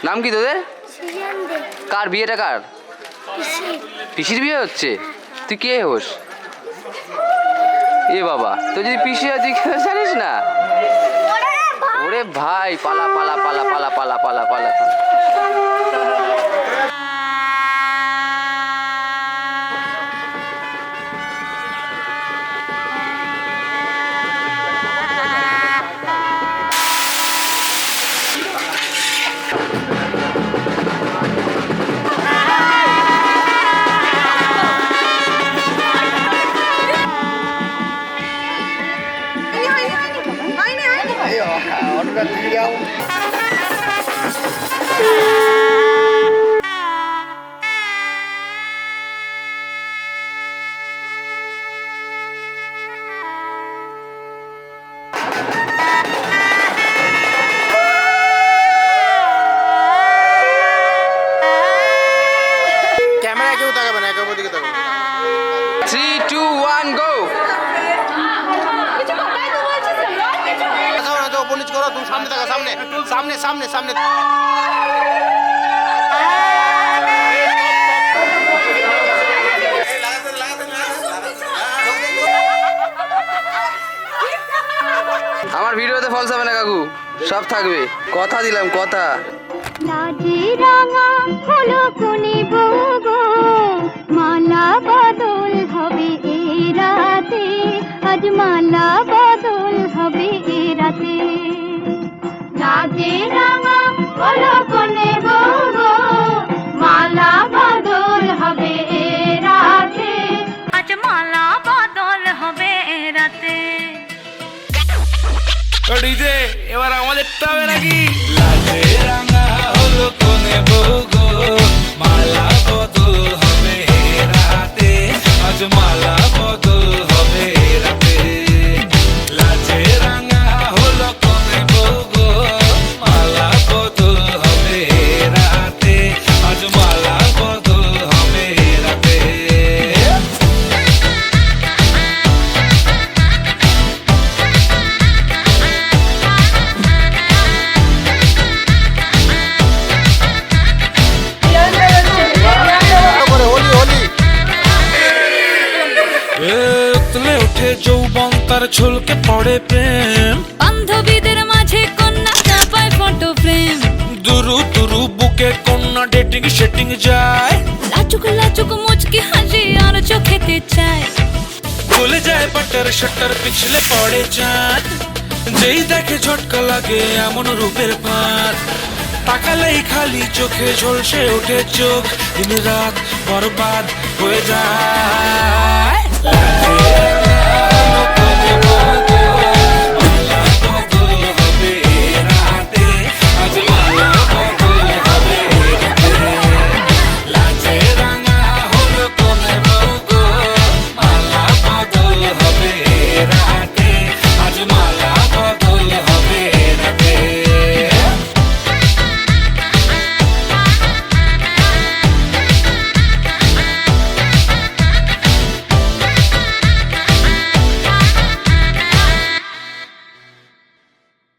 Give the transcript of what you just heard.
নাম কি তোদের? কার বিয়েটা কার? পিসির বিয়ে হচ্ছে? তুই কে হোস? এ বাবা, তুই যদি পিসি হয় তুই জানিস না? ওরে ভাই, পালা পালা পালা পালা পালা পালা পালা। ক্যামেরা কেউ তাকাবে না, একের দিকে তাকাবে। 3, 2, 1 গো। উপনিচ করো, তুমি সামনে থাকা, সামনে সামনে সামনে সামনে। আমার ভিডিওতে ফলস হবে না কাকু, সব থাকবে, কথা দিলাম, কথা। লাজে রাঙা হলো কোনে বউ গো, মালা বদল হবে এ রাতে, আজ মালা বদল হবে এ রাতে। লাজে রাঙা হলো কোনে বউ গো, মালা বদল হবে এ রাতে, আজ মালা বদল হবে এ রাতে। ডিজে এবার আমাদেরটা হবে নাকি? লাজে রাঙা হলো কোনে বউ গো, মালা বদল হবে রাতে, আজ মালা বদল হবে রাতে। লাজে রাঙা হলো কোনে বউ গো, মালা বদল হবে রাতে, আজ মালা বদল হবে রাতে। উতলে ওঠে যৌবন, তার ঝুলকে পড়ে প্রেম, বান্ধবীদের মাঝে কন্যা চাপায় ফটো ফ্রেম, দুরু দুরু বুকে কন্যা ডেটিং সেটিং যায়, লাচুক লাচুক মুচকি হাসি আর চোখেতে চায়, খুলে যায় বাটার শাটার, পিছলে পড়ে চাঁদ, যেই দেখে ঝটকা লাগে এমন রূপের ভাত, তাকালেই খালি চোখে ঝলসে ওঠে চোখ, দিন রাত বরবাদ হয়ে যায়।